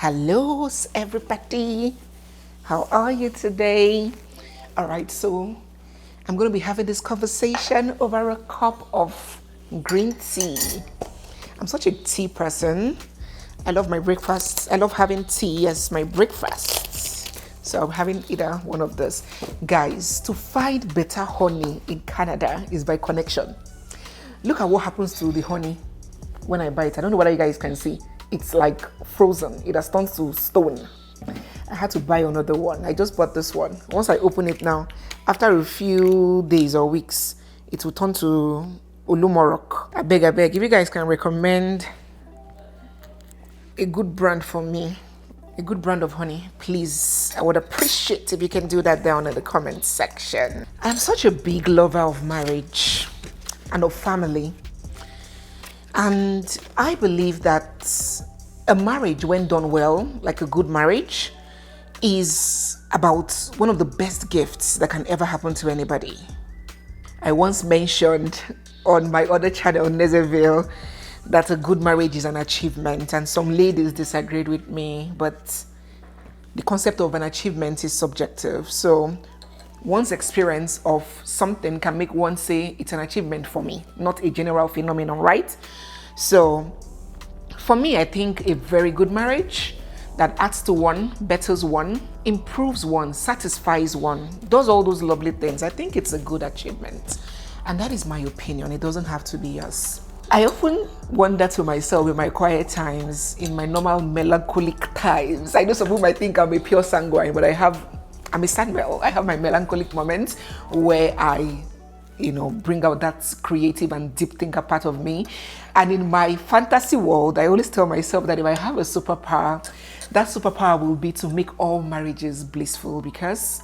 Hello, everybody. How are you today? All right, so I'm going to be having this conversation over a cup of green tea. I'm such a tea person. I love my breakfasts. I love having tea as my breakfast. So I'm having either one of those. Guys, to find better honey in Canada is by connection. Look at what happens to the honey when I buy it. I don't know whether you guys can see. It's like frozen. It has turned to stone. I had to buy another one. I just bought this one. Once I open it now, after a few days or weeks, it will turn to Olumorok. I beg, if you guys can recommend a good brand for me, a good brand of honey, please, I would appreciate if you can do that down in the comment section. I'm such a big lover of marriage and of family. And I believe that a marriage, when done well, like a good marriage, is about one of the best gifts that can ever happen to anybody. I once mentioned on my other channel, NEZEVILLE, that a good marriage is an achievement, and some ladies disagreed with me, but the concept of an achievement is subjective. So one's experience of something can make one say it's an achievement for me, not a general phenomenon, right? So for me, I think a very good marriage that adds to one, betters one, improves one, satisfies one, does all those lovely things, I think it's a good achievement. And that is my opinion. It doesn't have to be yours. I often wonder to myself in my quiet times, in my normal melancholic times. I know some people might think I'm a pure sanguine, but I'm a Samuel. I have my melancholic moments where I, bring out that creative and deep thinker part of me. And in my fantasy world, I always tell myself that if I have a superpower, that superpower will be to make all marriages blissful, because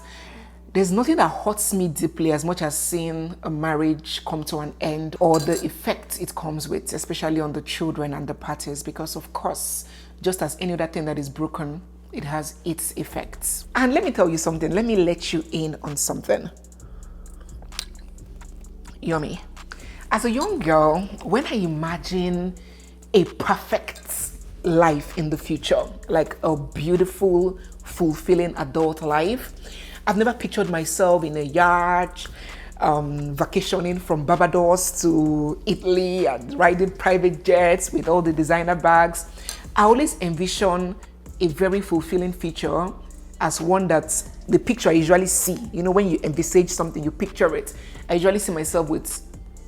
there's nothing that hurts me deeply as much as seeing a marriage come to an end, or the effect it comes with, especially on the children and the parties, because of course, just as any other thing that is broken, it has its effects. And let me tell you something, let me let you in on something. Yummy. As a young girl, when I imagine a perfect life in the future, like a beautiful, fulfilling adult life, I've never pictured myself in a yacht, vacationing from Barbados to Italy and riding private jets with all the designer bags. I always envision a very fulfilling future as one that the picture I usually see. When you envisage something, you picture it. I usually see myself with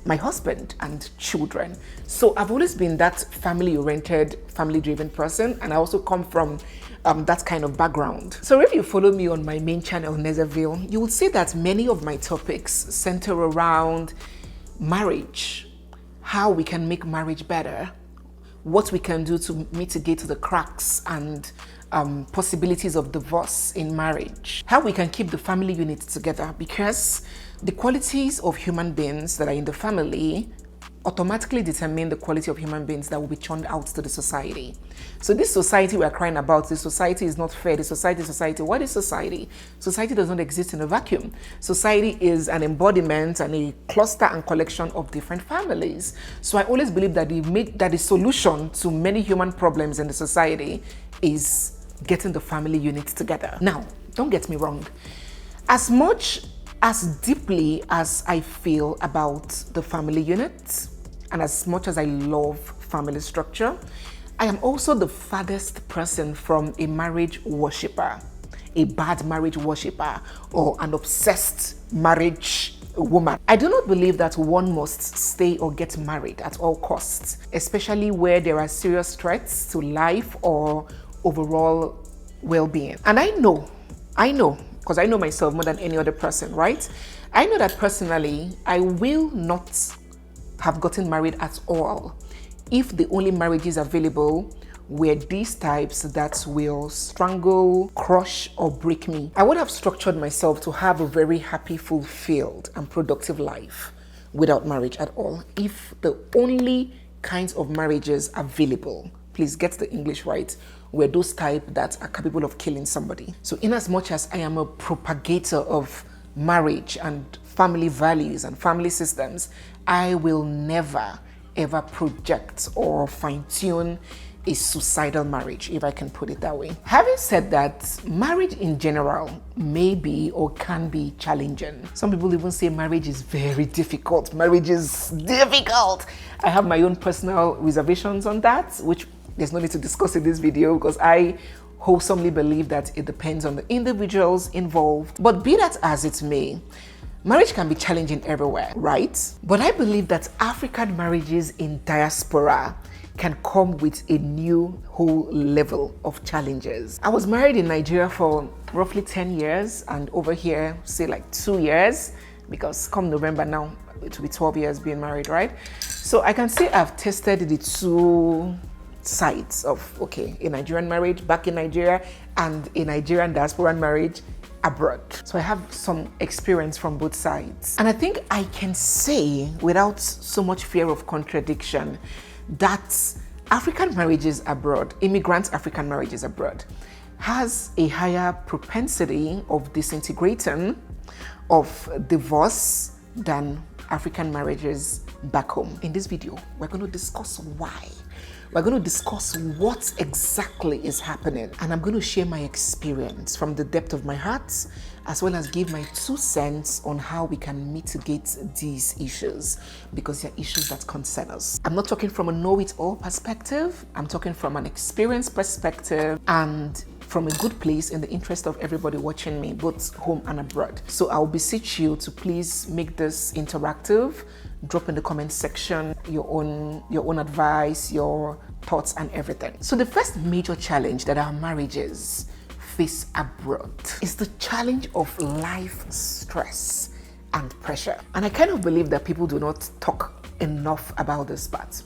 my husband and children. So I've always been that family-oriented, family-driven person, and I also come from that kind of background. So if you follow me on my main channel, NEZEVILLE, you will see that many of my topics center around marriage, how we can make marriage better, what we can do to mitigate the cracks and possibilities of divorce in marriage, how we can keep the family unit together, because the qualities of human beings that are in the family automatically determine the quality of human beings that will be churned out to the society. So this society we're crying about, this society is not fair, the society. What is society? Society does not exist in a vacuum. Society is an embodiment and a cluster and collection of different families. So I always believe that the solution to many human problems in the society is getting the family unit together. Now, don't get me wrong. As much as deeply as I feel about the family unit, and as much as I love family structure, I am also the farthest person from a marriage worshipper, a bad marriage worshipper, or an obsessed marriage woman. I do not believe that one must stay or get married at all costs, especially where there are serious threats to life or overall well-being. And I know, because I know myself more than any other person, right? I know that personally, I will not have gotten married at all if the only marriages available were these types that will strangle, crush, or break me. I would have structured myself to have a very happy, fulfilled, and productive life without marriage at all. If the only kinds of marriages available, please get the English right, were those type that are capable of killing somebody. So in as much as I am a propagator of marriage and family values and family systems, I will never ever project or fine-tune a suicidal marriage, if I can put it that way. Having said that, marriage in general may be or can be challenging. Some people even say marriage is very difficult. Marriage is difficult. I have my own personal reservations on that, which there's no need to discuss in this video because I wholesomely believe that it depends on the individuals involved. But be that as it may, marriage can be challenging everywhere, right? But I believe that African marriages in diaspora can come with a new whole level of challenges. I was married in Nigeria for roughly 10 years and over here, say like 2 years, because come November now, it will be 12 years being married, right? So I can say I've tested the two sides of, okay, a Nigerian marriage back in Nigeria and a Nigerian diasporan marriage abroad. So I have some experience from both sides. And I think I can say without so much fear of contradiction that African marriages abroad, immigrant African marriages abroad, has a higher propensity of disintegrating, of divorce than African marriages back home. In this video, we're going to discuss why. We're going to discuss what exactly is happening, and I'm going to share my experience from the depth of my heart, as well as give my 2 cents on how we can mitigate these issues, because they're issues that concern us. I'm not talking from a know-it-all perspective. I'm talking from an experienced perspective and from a good place in the interest of everybody watching me, both home and abroad. So I'll beseech you to please make this interactive. Drop in the comment section your own advice, your thoughts and everything. So the first major challenge that our marriages face abroad is the challenge of life stress and pressure. And I kind of believe that people do not talk enough about this part.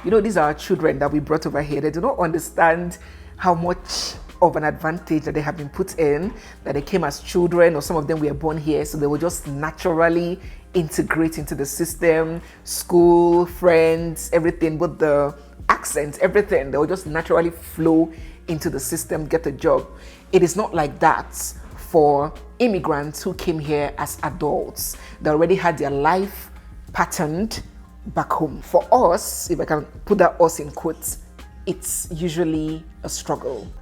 You know, these are our children that we brought over here. They do not understand how much of an advantage that they have been put in, that they came as children, or some of them were born here, so they will just naturally integrate into the system, school, friends, everything, but the accent, everything, they will just naturally flow into the system, get a job. It is not like that for immigrants who came here as adults. They already had their life patterned back home. For us, if I can put that us in quotes, it's usually a struggle.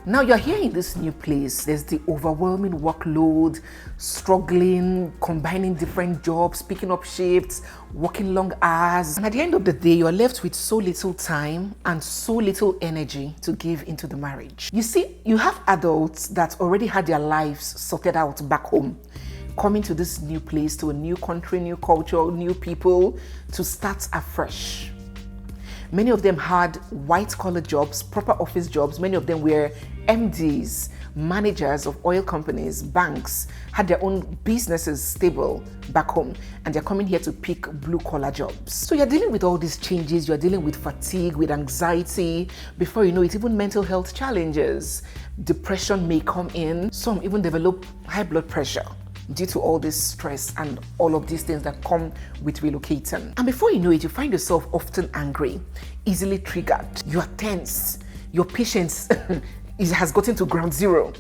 Now you're here in this new place, there's the overwhelming workload, struggling, combining different jobs, picking up shifts, working long hours. And at the end of the day, you're left with so little time and so little energy to give into the marriage. You see, you have adults that already had their lives sorted out back home, coming to this new place, to a new country, new culture, new people, to start afresh. Many of them had white-collar jobs, proper office jobs. Many of them were MDs, managers of oil companies, banks, had their own businesses stable back home, and they're coming here to pick blue-collar jobs. So you're dealing with all these changes, you're dealing with fatigue, with anxiety. Before you know it, even mental health challenges. Depression may come in. Some even develop high blood pressure due to all this stress and all of these things that come with relocating. And before you know it, you find yourself often angry, easily triggered. You are tense. Your patience has gotten to ground zero.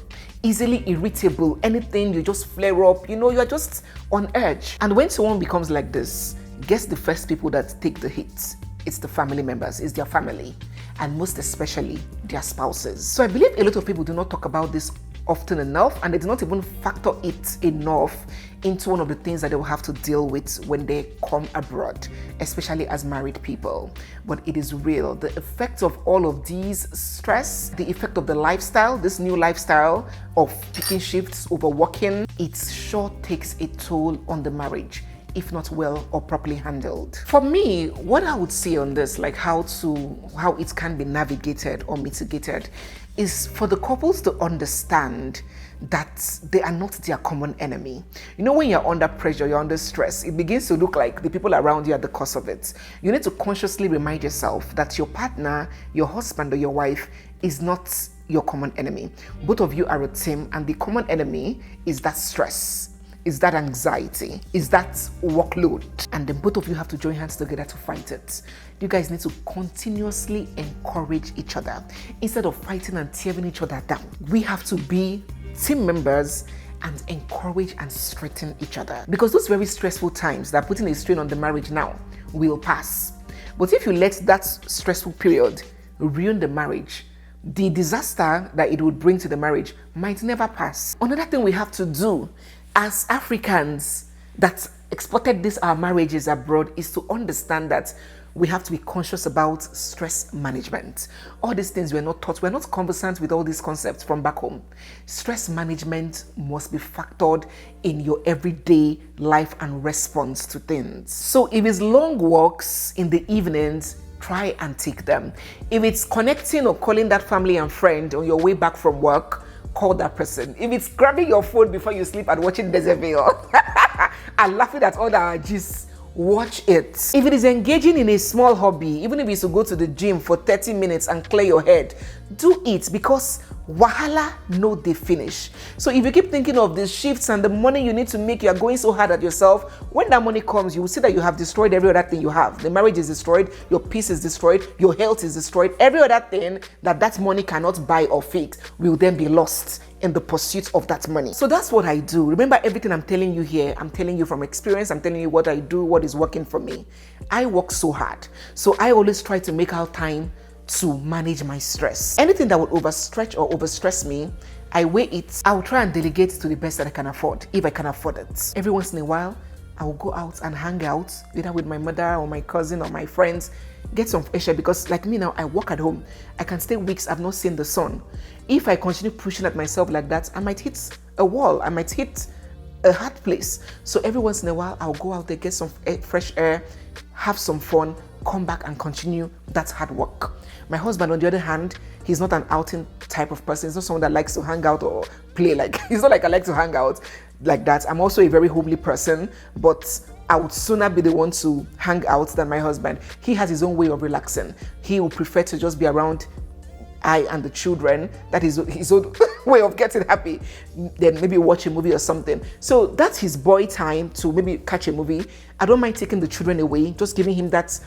Easily irritable. Anything, you just flare up. You know, you are just on edge. And when someone becomes like this, guess the first people that take the hit? It's the family members, it's their family, and most especially their spouses. So I believe a lot of people do not talk about this often enough, and they do not even factor it enough into one of the things that they will have to deal with when they come abroad, especially as married people. But it is real. The effect of all of these stress, the effect of the lifestyle, this new lifestyle of picking shifts, overworking, it sure takes a toll on the marriage, if not well or properly handled. For me, what I would say on this, like how it can be navigated or mitigated, is for the couples to understand that they are not their common enemy. You know, when you're under pressure, you're under stress, it begins to look like the people around you are the cause of it. You need to consciously remind yourself that your partner, your husband or your wife is not your common enemy. Both of you are a team, and the common enemy is that stress, is that anxiety, is that workload. And then both of you have to join hands together to fight it. You guys need to continuously encourage each other instead of fighting and tearing each other down. We have to be team members and encourage and strengthen each other, because those very stressful times that are putting a strain on the marriage now will pass. But if you let that stressful period ruin the marriage, the disaster that it would bring to the marriage might never pass. Another thing we have to do as Africans that exported our marriages abroad is to understand that we have to be conscious about stress management. All these things we're not taught. We're not conversant with all these concepts from back home. Stress management must be factored in your everyday life and response to things. So if it's long walks in the evenings, try and take them. If it's connecting or calling that family and friend on your way back from work, call that person. If it's grabbing your phone before you sleep and watching NEZEVILLE and laughing at all the gist, watch it. If it is engaging in a small hobby, even if it's to go to the gym for 30 minutes and clear your head, do it, because wahala no dey finish. So if you keep thinking of the shifts and the money you need to make, you are going so hard at yourself. When that money comes, you will see that you have destroyed every other thing you have. The marriage is destroyed, your peace is destroyed, your health is destroyed. Every other thing that money cannot buy or fix will then be lost in the pursuit of that money. So that's what I do. Remember, everything I'm telling you here, I'm telling you from experience. I'm telling you what I do, what is working for me. I work so hard. So I always try to make out time to manage my stress. Anything that would overstretch or overstress me, I weigh it. I will try and delegate to the best that I can afford, if I can afford it. Every once in a while, I will go out and hang out, either with my mother or my cousin or my friends, get some fresh air, because like me now, I work at home. I can stay weeks, I've not seen the sun. If I continue pushing at myself like that, I might hit a wall, I might hit a hard place. So every once in a while, I'll go out there, get some fresh air, have some fun, come back and continue that hard work. My husband, on the other hand, he's not an outing type of person. He's not someone that likes to hang out or play. Like, he's not like I like to hang out like that. I'm also a very homely person, but I would sooner be the one to hang out than my husband. He has his own way of relaxing. He would prefer to just be around I and the children. That is his own way of getting happy. Then maybe watch a movie or something. So that's his boy time to maybe catch a movie. I don't mind taking the children away, just giving him that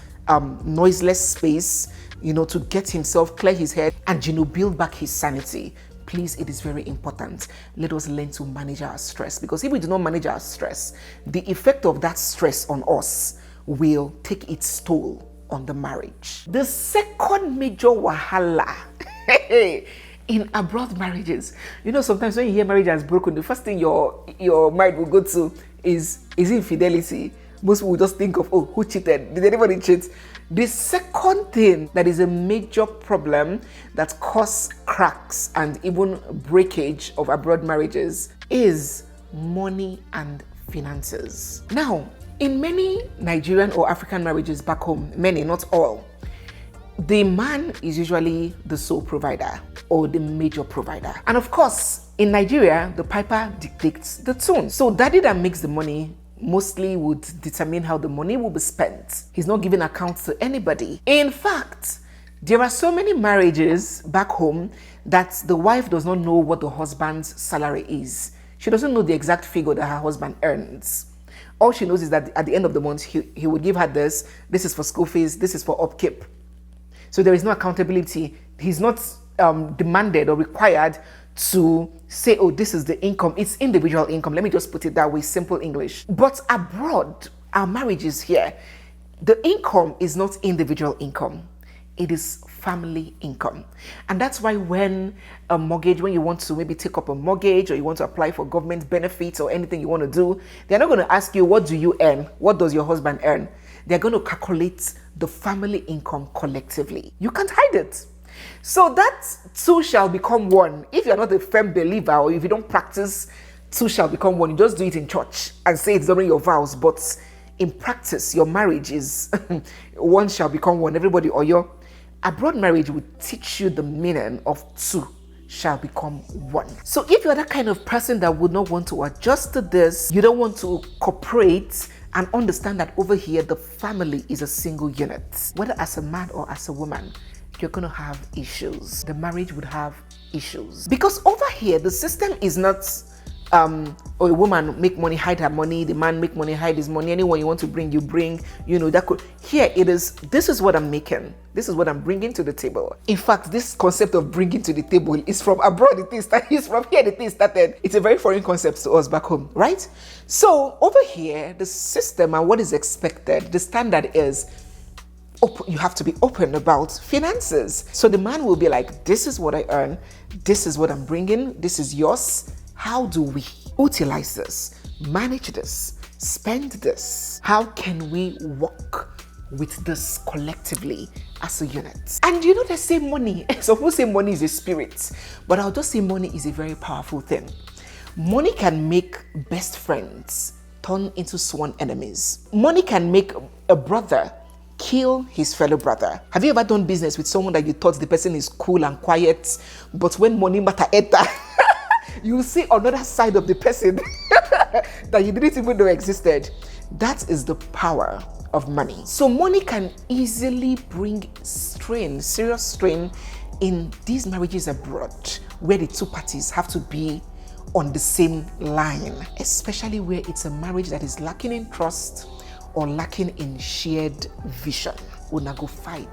noiseless space, to get himself, clear his head, and build back his sanity. Please, it is very important. Let us learn to manage our stress, because if we do not manage our stress, the effect of that stress on us will take its toll on the marriage. The second major wahala in abroad marriages, sometimes when you hear marriage has broken, the first thing your mind will go to is infidelity. Most people just think of, oh, who cheated? Did anybody cheat? The second thing that is a major problem that causes cracks and even breakage of abroad marriages is money and finances. Now, in many Nigerian or African marriages back home, many, not all, the man is usually the sole provider or the major provider. And of course, in Nigeria, the piper dictates the tune. So daddy that makes the money mostly would determine how the money will be spent. He's not giving accounts to anybody. In fact, there are so many marriages back home that the wife does not know what the husband's salary is. She doesn't know the exact figure that her husband earns. All she knows is that at the end of the month, he would give her this is for school fees, this is for upkeep. So there is no accountability. He's not demanded or required to say, oh, this is the income. It's individual income. Let me just put it that way, simple English. But abroad, our marriages here, the income is not individual income. It is family income. And that's why when you want to maybe take up a mortgage or you want to apply for government benefits or anything you want to do, they're not going to ask you, what do you earn? What does your husband earn? They're going to calculate the family income collectively. You can't hide it. So that two shall become one. If you're not a firm believer or if you don't practice two shall become one, you just do it in church and say it's during your vows. But in practice, your marriage is one shall become one. Everybody, or your abroad marriage will teach you the meaning of two shall become one. So if you're that kind of person that would not want to adjust to this, you don't want to cooperate and understand that over here, the family is a single unit. Whether as a man or as a woman, you're going to have issues. The marriage would have issues. Because over here, the system is not a woman make money, hide her money, the man make money, hide his money. Anyone you want to bring, you bring, that could. Here it is, this is what I'm making. This is what I'm bringing to the table. In fact, this concept of bringing to the table is from abroad. It's from here the thing started. It's a very foreign concept to us back home, right? So over here, the system and what is expected, the standard is you have to be open about finances. So the man will be like, this is what I earn, this is what I'm bringing, this is yours. How do we utilize this, manage this, spend this? How can we work with this collectively as a unit? And you know, they say money. Some people say money is a spirit, but I'll just say money is a very powerful thing. Money can make best friends turn into sworn enemies. Money can make a brother kill his fellow brother. Have you ever done business with someone that you thought the person is cool and quiet, but when money matter enter, you see another side of the person that you didn't even know existed? That is the power of money. So money can easily bring strain, serious strain in these marriages abroad, where the two parties have to be on the same line, especially where it's a marriage that is lacking in trust or lacking in shared vision. Una go fight.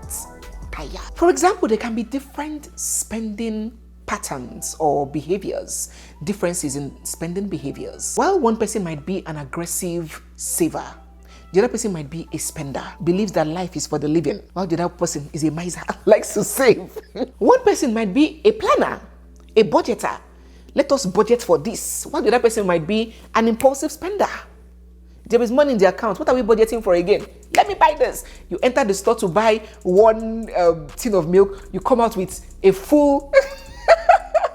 Tire. For example, there can be different spending patterns or behaviors, differences in spending behaviors. While one person might be an aggressive saver, the other person might be a spender, believes that life is for the living, while the other person is a miser, likes to save. One person might be a planner, a budgeter. Let us budget for this. While the other person might be an impulsive spender. There is money in the account. What are we budgeting for again? Let me buy this. You enter the store to buy one tin of milk. You come out with a full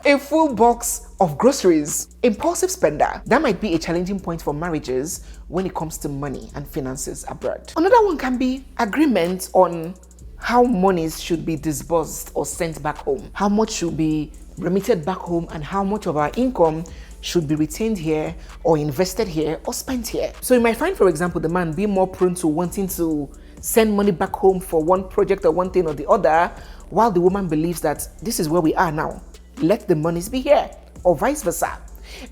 a full box of groceries. Impulsive spender. That might be a challenging point for marriages when it comes to money and finances abroad. Another one can be agreement on how monies should be disbursed or sent back home. How much should be remitted back home and how much of our income should be retained here or invested here or spent here. So you might find, for example, the man be more prone to wanting to send money back home for one project or one thing or the other, while the woman believes that this is where we are now. Let the monies be here, or vice versa.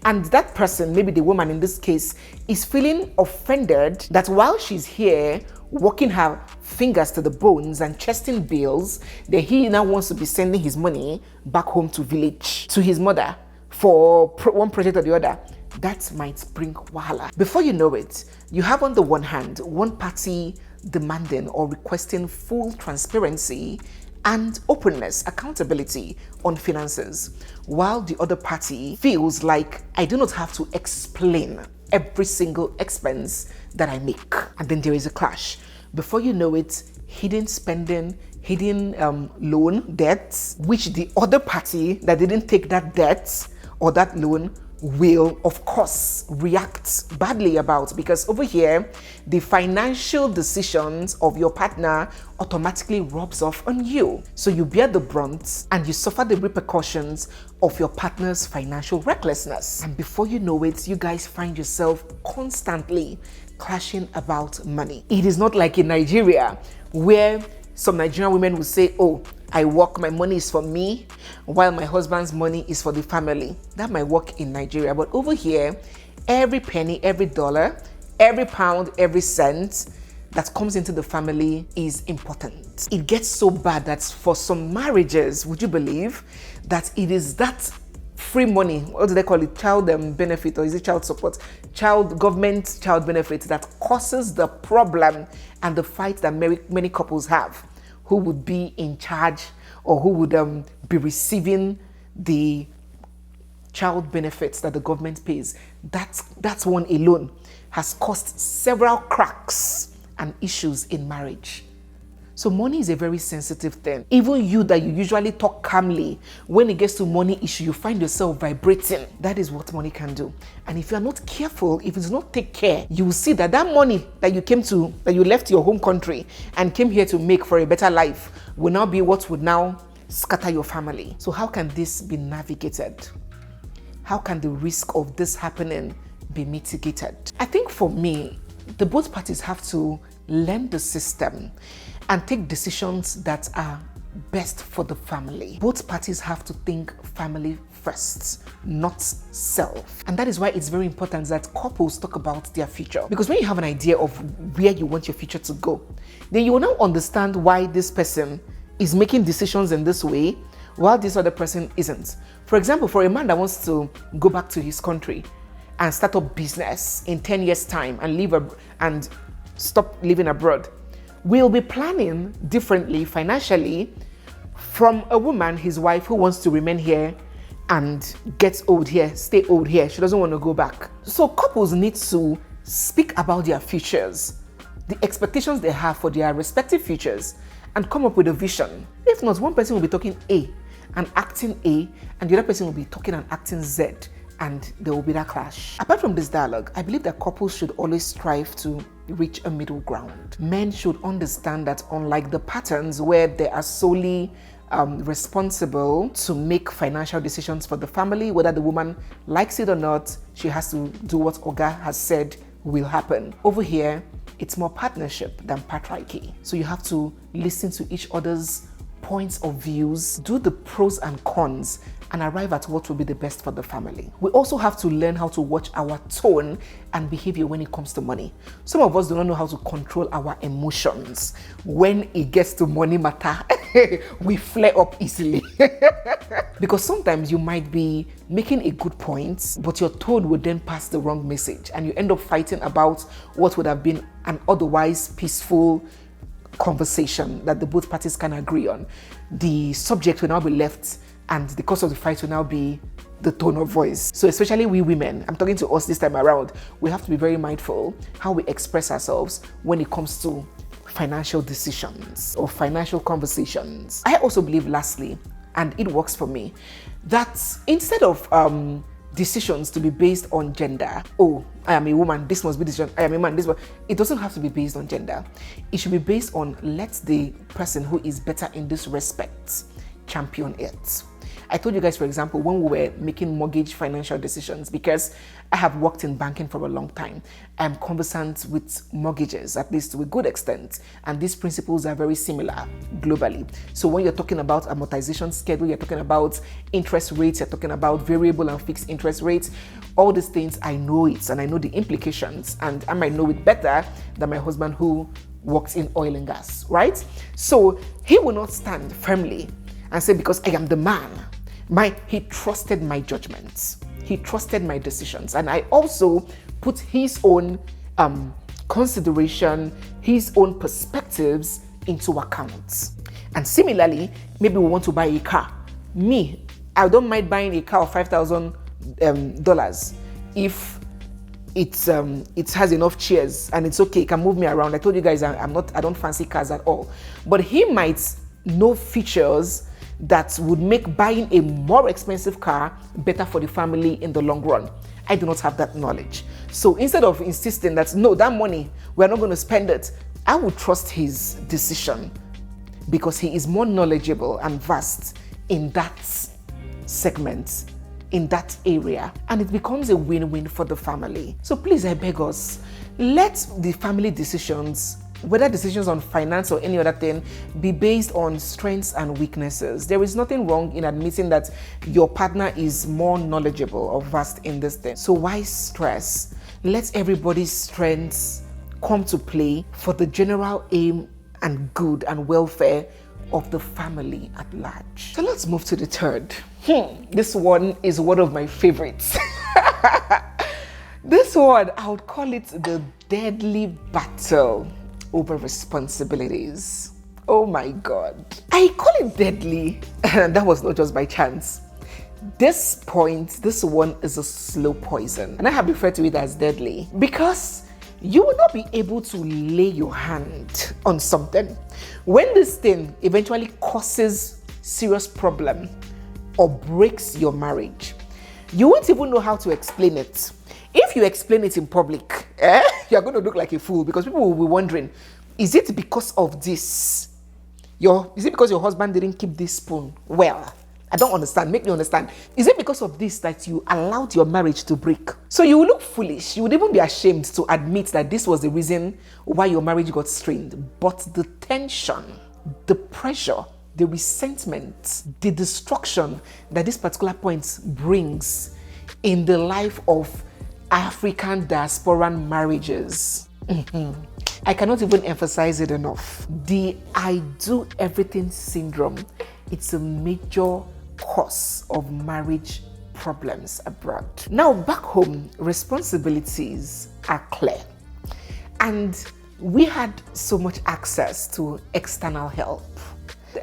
And that person, maybe the woman in this case, is feeling offended that while she's here working her fingers to the bones and chesting bills, that he now wants to be sending his money back home to village, to his mother, for one project or the other. That might bring wahala. Before you know it, you have on the one hand, one party demanding or requesting full transparency and openness, accountability on finances, while the other party feels like, I do not have to explain every single expense that I make. And then there is a clash. Before you know it, hidden spending, hidden loan debts, which the other party that didn't take that debt or that loan will, of course, react badly about, because over here, the financial decisions of your partner automatically rubs off on you. So you bear the brunt and you suffer the repercussions of your partner's financial recklessness. And before you know it, you guys find yourself constantly clashing about money. It is not like in Nigeria, where some Nigerian women will say, oh, I work, my money is for me, while my husband's money is for the family. That might work in Nigeria. But over here, every penny, every dollar, every pound, every cent that comes into the family is important. It gets so bad that for some marriages, would you believe that it is that free money, what do they call it, child benefit, or is it child support, government child benefit, that causes the problem and the fight that many couples have. Who would be in charge, or who would be receiving the child benefits that the government pays? That's one alone has caused several cracks and issues in marriage. So money is a very sensitive thing. Even you that you usually talk calmly, when it gets to money issue, you find yourself vibrating. That is what money can do. And if you are not careful, if you do not take care, you will see that money that you left your home country and came here to make for a better life will now be what would now scatter your family. So how can this be navigated? How can the risk of this happening be mitigated? I think for me, the both parties have to learn the system and take decisions that are best for the family. Both parties have to think family first, not self. And that is why it's very important that couples talk about their future. Because when you have an idea of where you want your future to go, then you will now understand why this person is making decisions in this way, while this other person isn't. For example, for a man that wants to go back to his country and start up business in 10 years' time and stop living abroad, will be planning differently financially from a woman, his wife, who wants to remain here and get old here, stay old here. She doesn't want to go back. So couples need to speak about their futures, the expectations they have for their respective futures, and come up with a vision. If not, one person will be talking A and acting A, and the other person will be talking and acting Z, and there will be that clash. Apart from this dialogue, I believe that couples should always strive to reach a middle ground. Men should understand that unlike the patterns where they are solely responsible to make financial decisions for the family, whether the woman likes it or not, she has to do what Oga has said will happen. Over here, it's more partnership than patriarchy. So you have to listen to each other's points of views, do the pros and cons, and arrive at what will be the best for the family. We also have to learn how to watch our tone and behavior when it comes to money. Some of us do not know how to control our emotions. When it gets to money matter, we flare up easily. Because sometimes you might be making a good point, but your tone would then pass the wrong message, and you end up fighting about what would have been an otherwise peaceful conversation that the both parties can agree on. The subject will now be left, and the cause of the fight will now be the tone of voice. So especially we women, I'm talking to us this time around, we have to be very mindful how we express ourselves when it comes to financial decisions or financial conversations. I also believe, lastly, and it works for me, that instead of decisions to be based on gender, oh, I am a woman, this must be decision, I am a man, this one, it doesn't have to be based on gender. It should be based on, let the person who is better in this respect champion it. I told you guys, for example, when we were making mortgage financial decisions, because I have worked in banking for a long time, I'm conversant with mortgages, at least to a good extent, and these principles are very similar globally. So when you're talking about amortization schedule, you're talking about interest rates, you're talking about variable and fixed interest rates, all these things, I know it, and I know the implications, and I might know it better than my husband who works in oil and gas, right? So he will not stand firmly and say, because I am the man, he trusted my judgments, he trusted my decisions, and I also put his own consideration, his own perspectives into account. And similarly, maybe we want to buy a car. Me, I don't mind buying a car of $5,000 if it has enough chairs and it's okay, it can move me around. I told you guys I don't fancy cars at all. But he might know features that would make buying a more expensive car better for the family in the long run. I do not have that knowledge. So instead of insisting that, no, that money, we're not going to spend it, I would trust his decision because he is more knowledgeable and vast in that segment, in that area. And it becomes a win-win for the family. So please, I beg us, let the family decisions, whether decisions on finance or any other thing, be based on strengths and weaknesses. There is nothing wrong in admitting that your partner is more knowledgeable or vast in this thing. So why stress? Let everybody's strengths come to play for the general aim and good and welfare of the family at large. So let's move to the third. This one is one of my favorites. This one, I would call it the deadly battle over responsibilities. Oh my God. I call it deadly, and that was not just by chance. This one is a slow poison, and I have referred to it as deadly because you will not be able to lay your hand on something. When this thing eventually causes serious problem or breaks your marriage, you won't even know how to explain it. If you explain it in public, you're going to look like a fool because people will be wondering, is it because of this? Is it because your husband didn't keep this spoon well? I don't understand. Make me understand. Is it because of this that you allowed your marriage to break? So you will look foolish. You would even be ashamed to admit that this was the reason why your marriage got strained. But the tension, the pressure, the resentment, the destruction that this particular point brings in the life of African diasporan marriages. I cannot even emphasize it enough. The I do everything syndrome, it's a major cause of marriage problems abroad. Now back home, responsibilities are clear. And we had so much access to external help.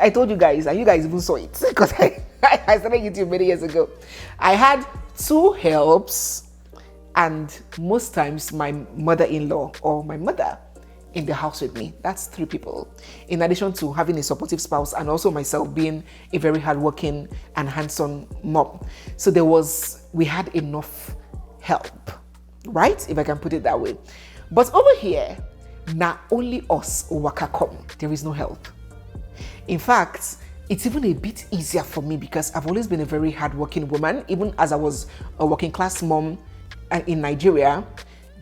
I told you guys, and you guys even saw it, because I started YouTube many years ago. I had 2 helps, and most times my mother-in-law or my mother in the house with me. That's 3 people, in addition to having a supportive spouse and also myself being a very hardworking and hands-on mom. So we had enough help, right? If I can put it that way. But over here, not only us waka come, there is no help. In fact, it's even a bit easier for me because I've always been a very hardworking woman. Even as I was a working class mom in Nigeria,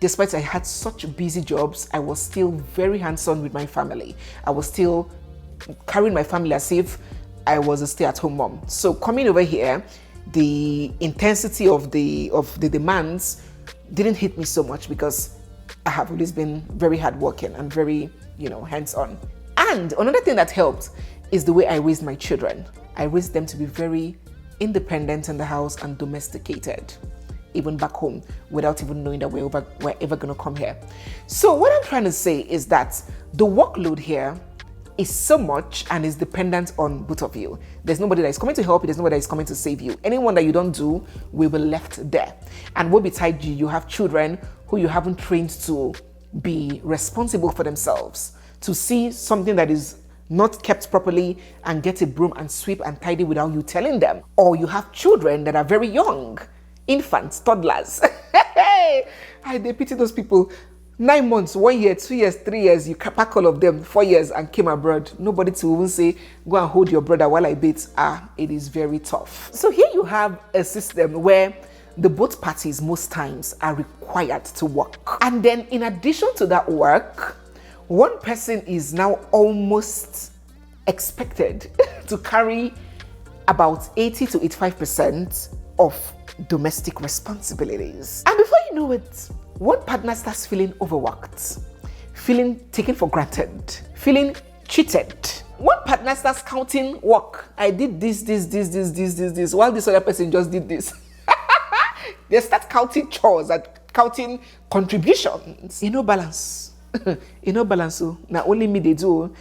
despite I had such busy jobs, I was still very hands-on with my family. I was still carrying my family as if I was a stay-at-home mom. So coming over here, the intensity of the demands didn't hit me so much because I have always been very hardworking and very, hands-on. And another thing that helped is the way I raised my children. I raised them to be very independent in the house and domesticated, even back home, without even knowing that we're ever going to come here. So what I'm trying to say is that the workload here is so much and is dependent on both of you. There's nobody that is coming to help you. There's nobody that is coming to save you. Anyone that you don't do will be left there. And what beside you, you have children who you haven't trained to be responsible for themselves, to see something that is not kept properly and get a broom and sweep and tidy without you telling them. Or you have children that are very young, infants, toddlers. I pity those people. 9 months, 1 year, 2 years, 3 years, you pack all of them, 4 years and came abroad. Nobody to even say, go and hold your brother while I bathe. It is very tough. So here you have a system where the both parties most times are required to work. And then in addition to that work, one person is now almost expected to carry about 80 to 85% of domestic responsibilities. And before you know it, one partner starts feeling overworked, feeling taken for granted, feeling cheated. One partner starts counting work. I did this, while this other person just did this. They start counting chores and counting contributions. Balance. Balance. Now only me they do.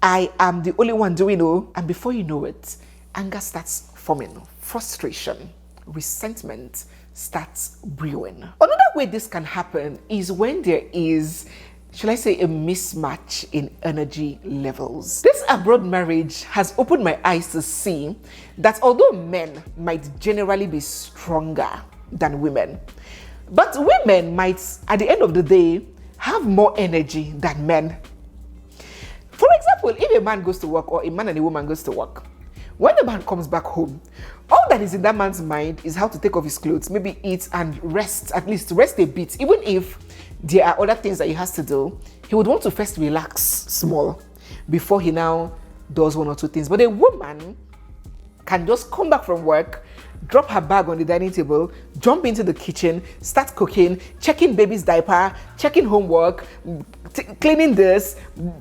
I am the only one doing it. And before you know it, anger starts forming, frustration, resentment starts brewing. Another way this can happen is when there is, shall I say, a mismatch in energy levels. This abroad marriage has opened my eyes to see that although men might generally be stronger than women, but women might, at the end of the day, have more energy than men. For example, if a man goes to work or a man and a woman goes to work, when the man comes back home, all that is in that man's mind is how to take off his clothes, maybe eat and rest, at least rest a bit. Even if there are other things that he has to do, he would want to first relax small before he now does 1 or 2 things. But a woman can just come back from work, drop her bag on the dining table, jump into the kitchen, start cooking, checking baby's diaper, checking homework, cleaning this,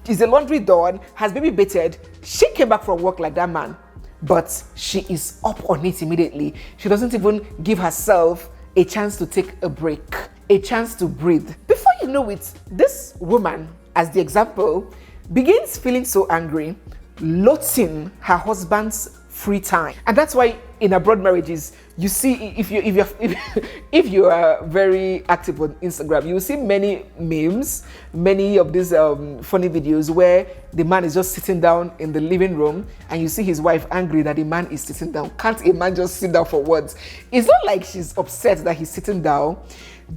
is the laundry done, has baby bathed. She came back from work like that man, but she is up on it immediately. She doesn't even give herself a chance to take a break, a chance to breathe. Before you know it, this woman, as the example, begins feeling so angry, loathing her husband's free time. And that's why in abroad marriages, you see, if you are very active on Instagram, you will see many memes, many of these funny videos where the man is just sitting down in the living room and you see his wife angry that the man is sitting down. Can't a man just sit down for once? It's not like she's upset that he's sitting down.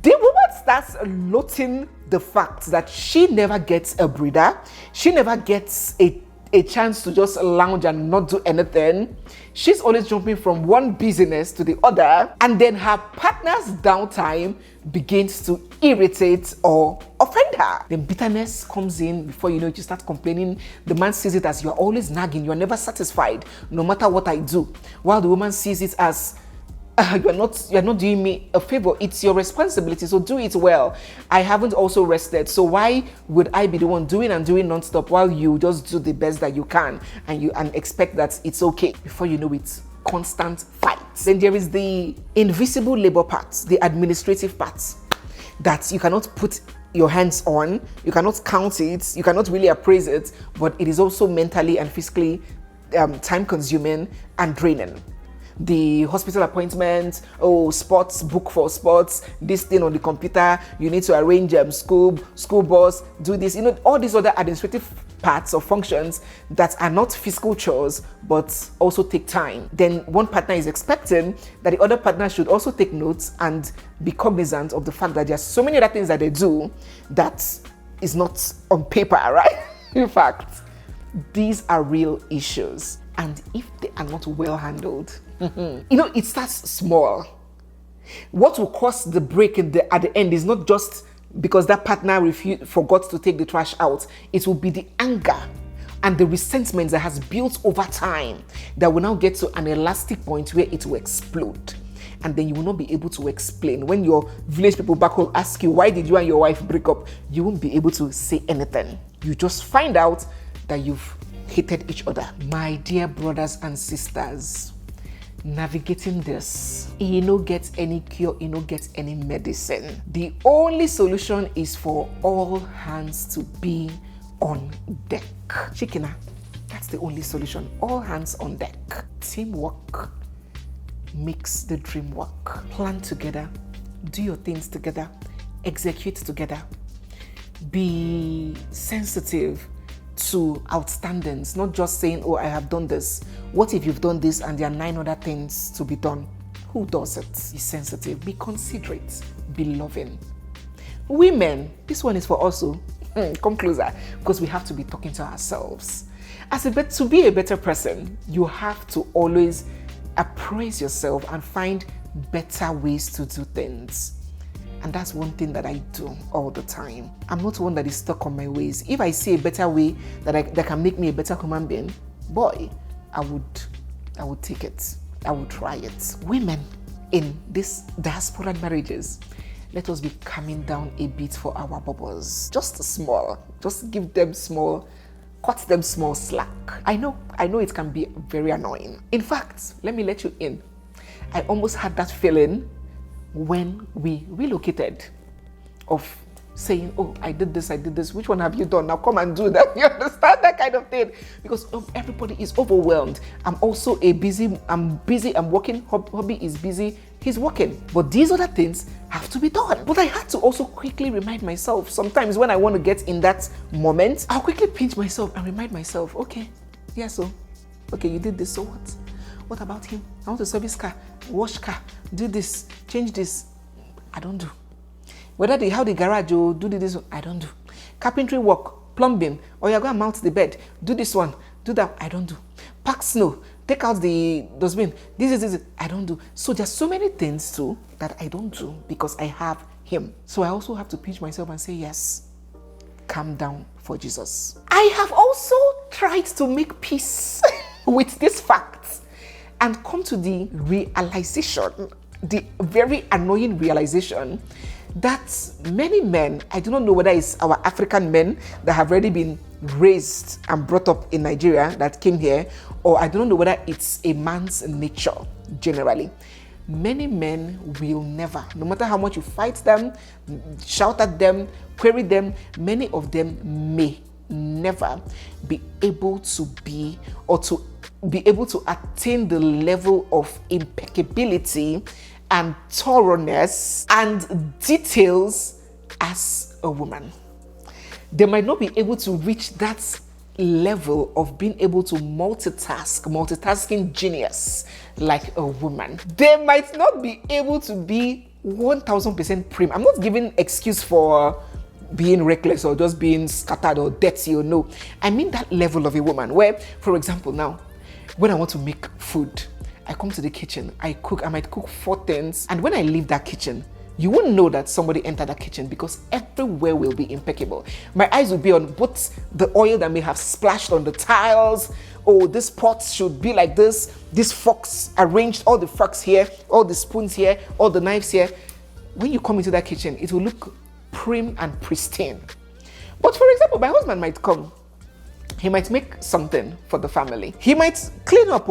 The woman starts loathing the fact that she never gets a breather. She never gets a chance to just lounge and not do anything. She's always jumping from one busyness to the other, and then her partner's downtime begins to irritate or offend her. Then bitterness comes in. Before you know it, you start complaining. The man sees it as you're always nagging, you're never satisfied no matter what I do, while the woman sees it as you're not doing me a favor. It's your responsibility, so do it well. I haven't also rested, so why would I be the one doing non-stop while you just do the best that you can and expect that it's okay? Before you know it, constant fights. Then there is the invisible labor part, the administrative part that you cannot put your hands on, you cannot count it, you cannot really appraise it, but it is also mentally and physically time consuming and draining. The hospital appointments, sports, book for sports, this thing on the computer, you need to arrange school bus, do this, all these other administrative parts or functions that are not physical chores but also take time. Then one partner is expecting that the other partner should also take notes and be cognizant of the fact that there are so many other things that they do that is not on paper, right? In fact, these are real issues, and if they are not well handled, it starts small. What will cause the break at the end is not just because that partner forgot to take the trash out. It will be the anger and the resentment that has built over time that will now get to an elastic point where it will explode. And then you will not be able to explain. When your village people back home ask you, why did you and your wife break up? You won't be able to say anything. You just find out that you've hated each other. My dear brothers and sisters, navigating this, it no get any cure, it no get any medicine. The only solution is for all hands to be on deck. Chikina, that's the only solution. All hands on deck. Teamwork makes the dream work. Plan together, do your things together, execute together. Be sensitive to outstandings, not just saying, I have done this. What if you've done this and there are 9 other things to be done? Who does it? Be sensitive, be considerate, be loving. Women, this one is for us. Come closer, because we have to be talking to ourselves. To be a better person, you have to always appraise yourself and find better ways to do things. And that's one thing that I do all the time. I'm not one that is stuck on my ways. If I see a better way that can make me a better human being, boy, I would take it. I would try it. Women in these diaspora marriages, let us be calming down a bit for our bubbles. Just small. Just give them small, cut them small slack. I know it can be very annoying. In fact, let me let you in. I almost had that feeling when we relocated, of saying, I did this, which one have you done? Now come and do that. You understand that kind of thing? Because everybody is overwhelmed. I'm also busy, I'm working, hobby is busy, he's working. But these other things have to be done. But I had to also quickly remind myself, sometimes when I want to get in that moment, I'll quickly pinch myself and remind myself, okay, you did this, so what? What about him? I want to service car, wash car, do this, change this. I don't do. Whether how the garage do this, I don't do. Carpentry work, plumbing, or you're going to mount the bed, do this one, do that, I don't do. Pack snow, take out the dustbin, this, I don't do. So there's so many things too that I don't do because I have him. So I also have to pinch myself and say, yes, calm down for Jesus. I have also tried to make peace with these facts and come to the realization, the very annoying realization, that many men, I do not know whether it's our African men that have already been raised and brought up in Nigeria that came here, or I don't know whether it's a man's nature generally. Many men will never, no matter how much you fight them, shout at them, query them, many of them may never be able to attain the level of impeccability and thoroughness and details as a woman. They might not be able to reach that level of being able to multitasking genius like a woman. They might not be able to be 1000% prim. I'm not giving excuse for being reckless or just being scattered or dirty or no. I mean that level of a woman where, for example, now, when I want to make food, I come to the kitchen, I might cook 4 things, and when I leave that kitchen, you wouldn't know that somebody entered that kitchen because everywhere will be impeccable. My eyes will be on both the oil that may have splashed on the tiles, this pot should be like this forks arranged, all the forks here, all the spoons here, all the knives here. When you come into that kitchen, it will look prim and pristine. But for example, my husband might come. He might make something for the family. He might clean up,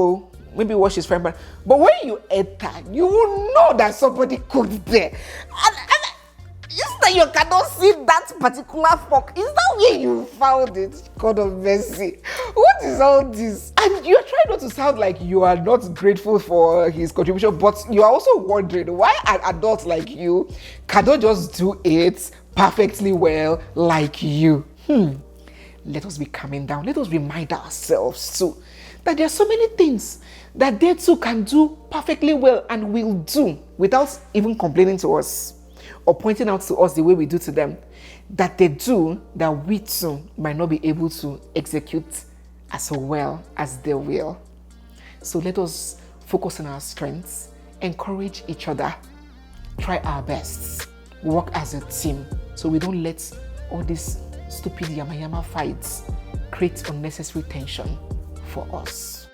maybe wash his friend. But when you enter, you will know that somebody cooked there. And it's that you cannot see that particular fork? Is that where you found it? God of mercy. What is all this? And you're trying not to sound like you are not grateful for his contribution, but you are also wondering why an adult like you cannot just do it perfectly well like you. Let us be calming down. Let us remind ourselves too that there are so many things that they too can do perfectly well and will do without even complaining to us or pointing out to us the way we do to them, that they do that we too might not be able to execute as well as they will. So let us focus on our strengths, encourage each other, try our best, work as a team so we don't let all these stupid yama fights create unnecessary tension for us.